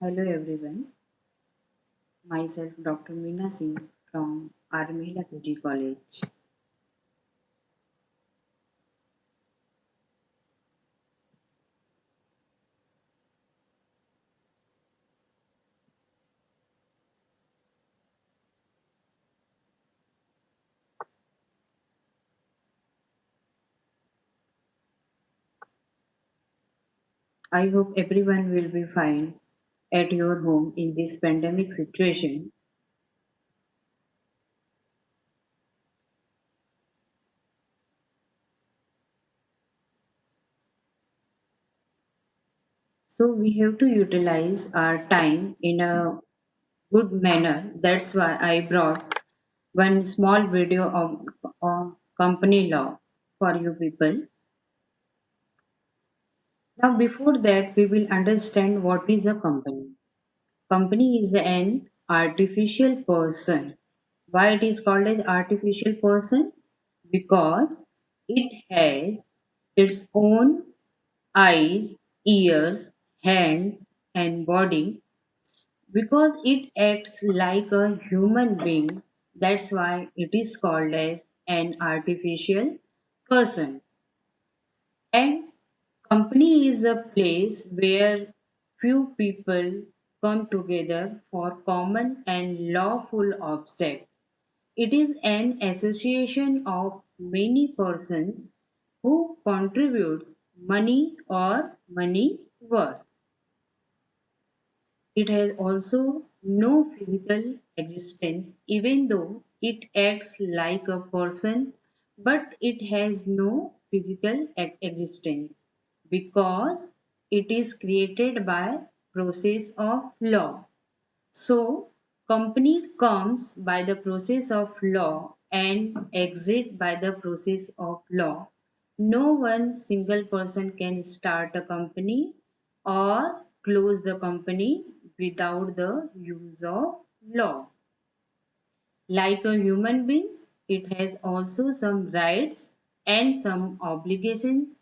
Hello everyone, myself Dr. Meena Singh from R. Mehla PG College. I hope everyone will be fine at your home in this pandemic situation. So we have to utilize our time in a good manner. That's why I brought one small video of company law for you people. Now before that we will understand what is a company. Company is an artificial person. Why it is called as artificial person? Because it has its own eyes, ears, hands, and body. Because it acts like a human being, that's why it is called as an artificial person. And company is a place where few people come together for common and lawful object. It is an association of many persons who contributes money or money worth. It has also no physical existence, even though it acts like a person, but it has no physical existence because it is created by process of law. So, company comes by the process of law and exit by the process of law. No one single person can start a company or close the company without the use of law. Like a human being, it has also some rights and some obligations.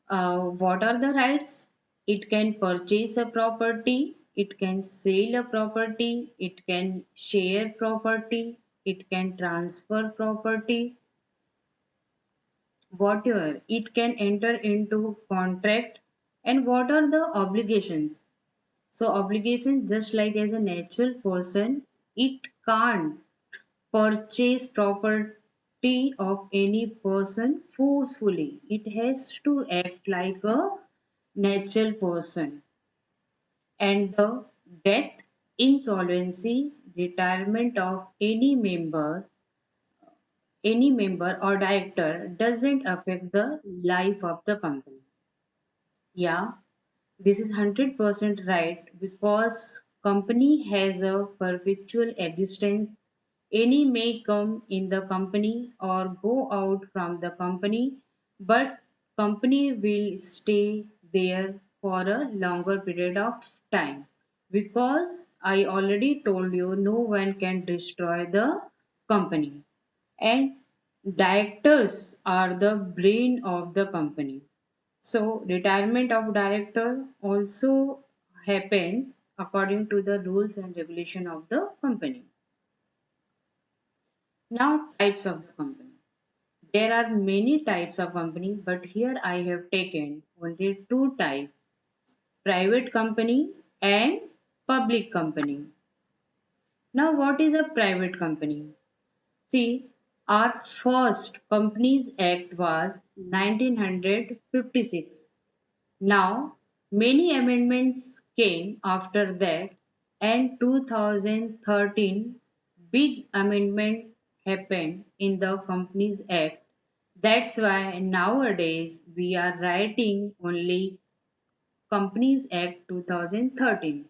What are the rights? It can purchase a property, it can sell a property, it can share property, it can transfer property, whatever. It can enter into contract. And what are the obligations? So, obligations, just like as a natural person, it can't purchase property of any person forcefully. It has to act like a natural person. And the death, insolvency, retirement of any member or director doesn't affect the life of the company. Yeah, this is 100% right because company has a perpetual existence. Any may come in the company or go out from the company, but company will stay there for a longer period of time because I already told you no one can destroy the company, and directors are the brain of the company. So, retirement of director also happens according to the rules and regulation of the company. Now, types of the company. There are many types of company, but here I have taken only two types: private company and public company. Now, what is a private company? See, our first Companies Act was 1956. Now, many amendments came after that, and 2013 big amendment happened in the Companies Act. That's why nowadays we are writing only Companies Act 2013.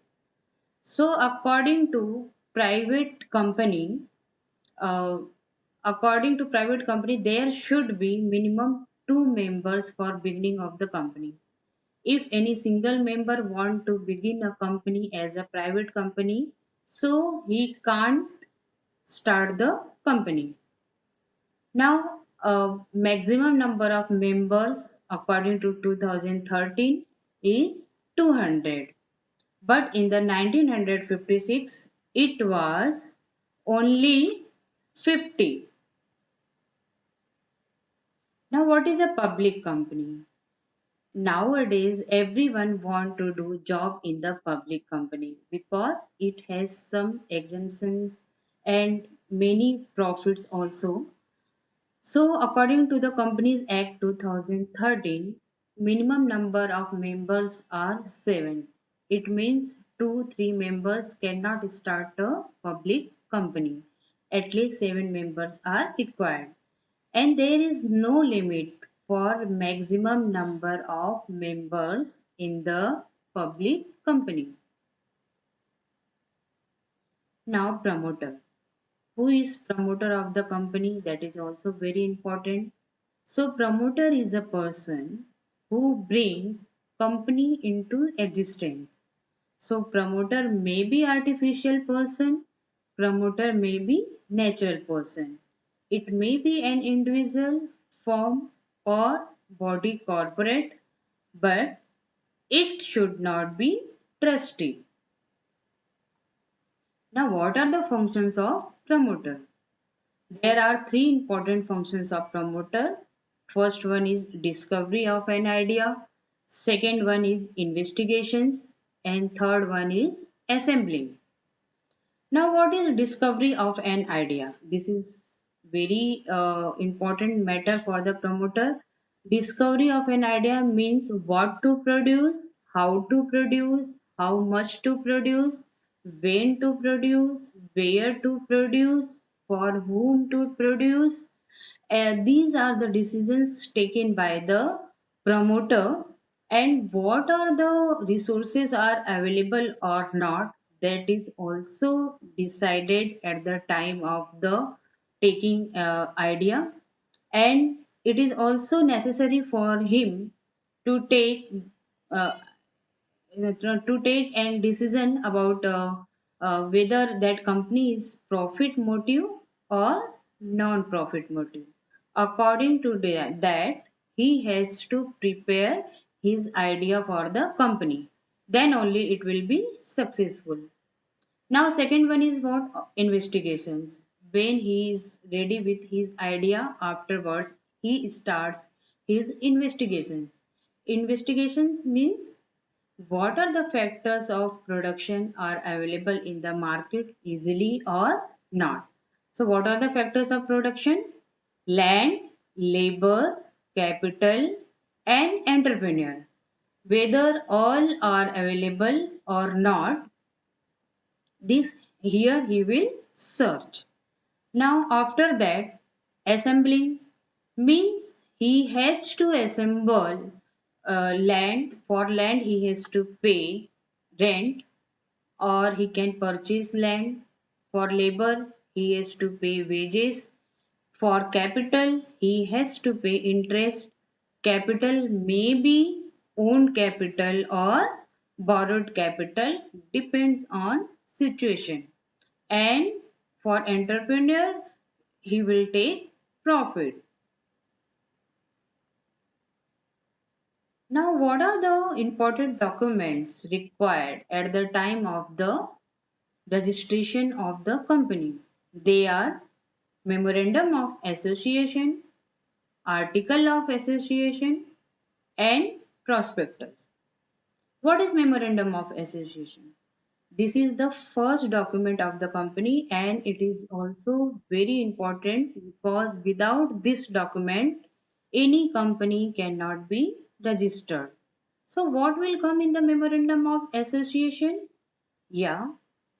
So, uh, according to private company, there should be minimum two members for beginning of the company. If any single member want to begin a company as a private company, so he can't start the company. Now, maximum number of members according to 2013 is 200. but in the 1956 it was only 50. Now what is a public company? Nowadays everyone want to do job in the public company because it has some exemptions and many profits also. So according to the Companies Act 2013, minimum number of members are 7. It means 2 3 members cannot start a public company. At least 7 members are required, and there is no limit for maximum number of members in the public company. Now promoter. Who is promoter of the company? That is also very important. So promoter is a person who brings company into existence. So promoter may be artificial person, promoter may be natural person. It may be an individual, firm or body corporate, but it should not be trustee. Now what are the functions of promoter? There are three important functions of promoter. First one is discovery of an idea, second one is investigations, and third one is assembling. Now, what is discovery of an idea? This is very important matter for the promoter. Discovery of an idea means what to produce, how much to produce, when to produce, where to produce, for whom to produce. These are the decisions taken by the promoter, and what are the resources are available or not, that is also decided at the time of the taking idea. And it is also necessary for him to take uh, to take an decision about whether that company is profit motive or non-profit motive. According to that, he has to prepare his idea for the company. Then only it will be successful. Now, second one is what? Investigations. When he is ready with his idea, afterwards he starts his investigations. Investigations means what are the factors of production are available in the market easily or not. So what are the factors of production? Land, labor, capital and entrepreneur. Whether all are available or not, this here he will search. Now after that, assembling means he has to assemble land. For land he has to pay rent, or he can purchase land. For labor he has to pay wages. For capital he has to pay interest. Capital may be own capital or borrowed capital, depends on situation. And for entrepreneur he will take profit. Now what are the important documents required at the time of the registration of the company? They are memorandum of association, article of association and prospectus. What is memorandum of association? This is the first document of the company, and it is also very important because without this document, any company cannot be registered. So what will come in the memorandum of association? Yeah,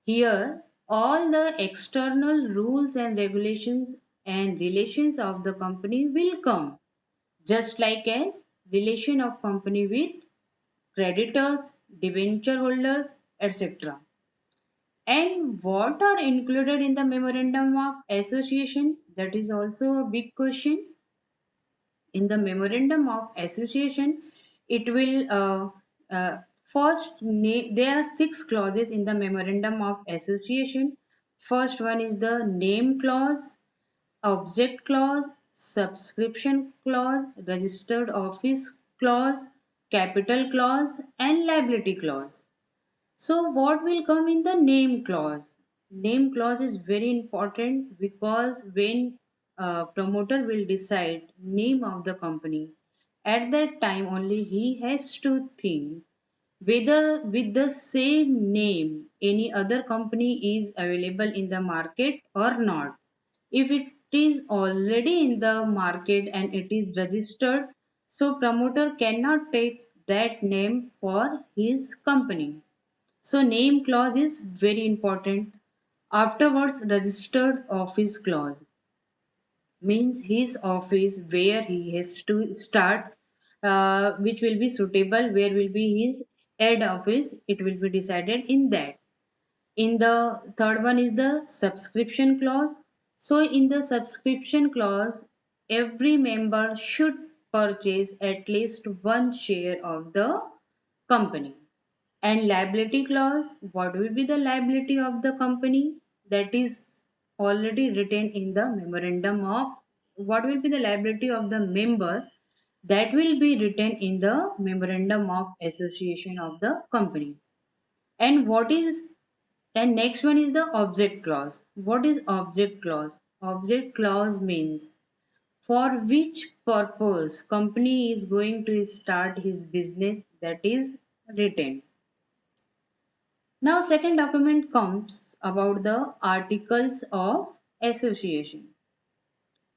here all the external rules and regulations and relations of the company will come, just like a relation of company with creditors, debenture holders, etc. And what are included in the memorandum of association? That is also a big question. In the memorandum of association, it will there are 6 clauses in the memorandum of association. First one is the name clause, object clause, subscription clause, registered office clause, capital clause, and liability clause. So what will come in the name clause? Name clause is very important because when promoter will decide name of the company, at that time only he has to think whether with the same name any other company is available in the market or not. If it is already in the market and it is registered, so promoter cannot take that name for his company. So name clause is very important. Afterwards, registered office clause means his office where he has to start, which will be suitable, where will be his head office. It will be decided in that. In the third one is the subscription clause. So in the subscription clause, every member should purchase at least one share of the company. And liability clause, what will be the liability of the company? That is already written in the memorandum of, what will be the liability of the member? That will be written in the memorandum of association of the company. And what is, and next one is the object clause. What is object clause? Object clause means for which purpose company is going to start his business, that is written. Now, second document comes about the articles of association.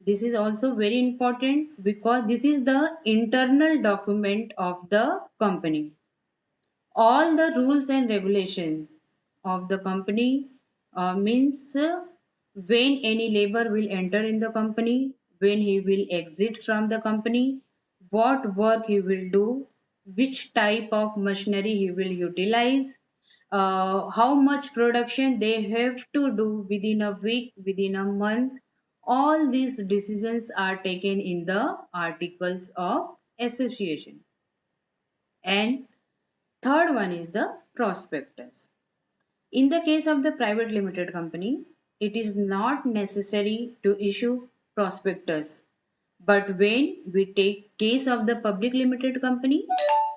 This is also very important because this is the internal document of the company. All the rules and regulations of the company means when any labor will enter in the company, when he will exit from the company, what work he will do, which type of machinery he will utilize, how much production they have to do within a week, within a month. All these decisions are taken in the articles of association. And third one is the prospectus. In the case of the private limited company, it is not necessary to issue prospectus. But when we take case of the public limited company,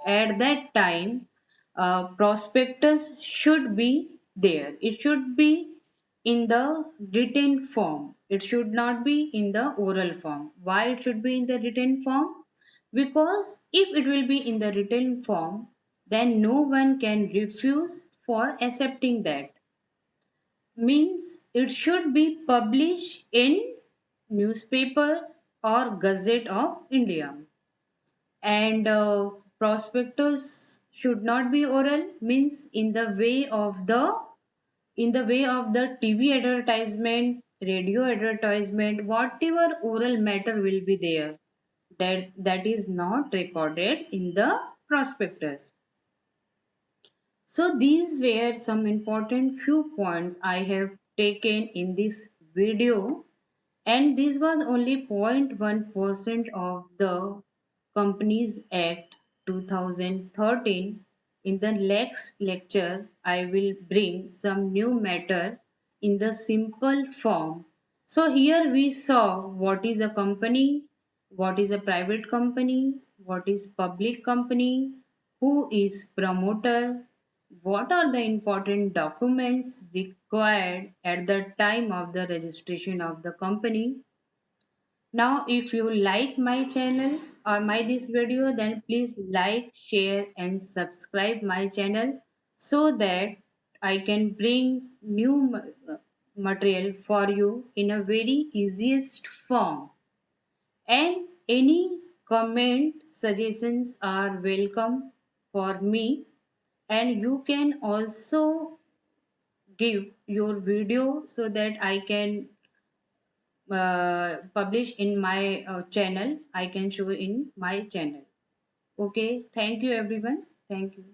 at that time, prospectus should be there. It should be in the written form. It should not be in the oral form. Why it should be in the written form? Because if it will be in the written form, then no one can refuse for accepting that. Means it should be published in newspaper or Gazette of India. And prospectus should not be oral, means in the way of the TV advertisement, radio advertisement, whatever oral matter will be there, that is not recorded in the prospectus. So these were some important few points I have taken in this video, and this was only 0.1% of the Companies Act 2013. In the next lecture, I will bring some new matter in the simple form. So here we saw what is a company, what is a private company, what is public company, who is promoter, what are the important documents required at the time of the registration of the company. Now, if you like my channel or my this video, then please like, share and subscribe my channel so that I can bring new material for you in a very easiest form. And any comment suggestions are welcome for me, and you can also give your video so that I can publish in my channel. I can show in my channel. Okay, thank you everyone. Thank you.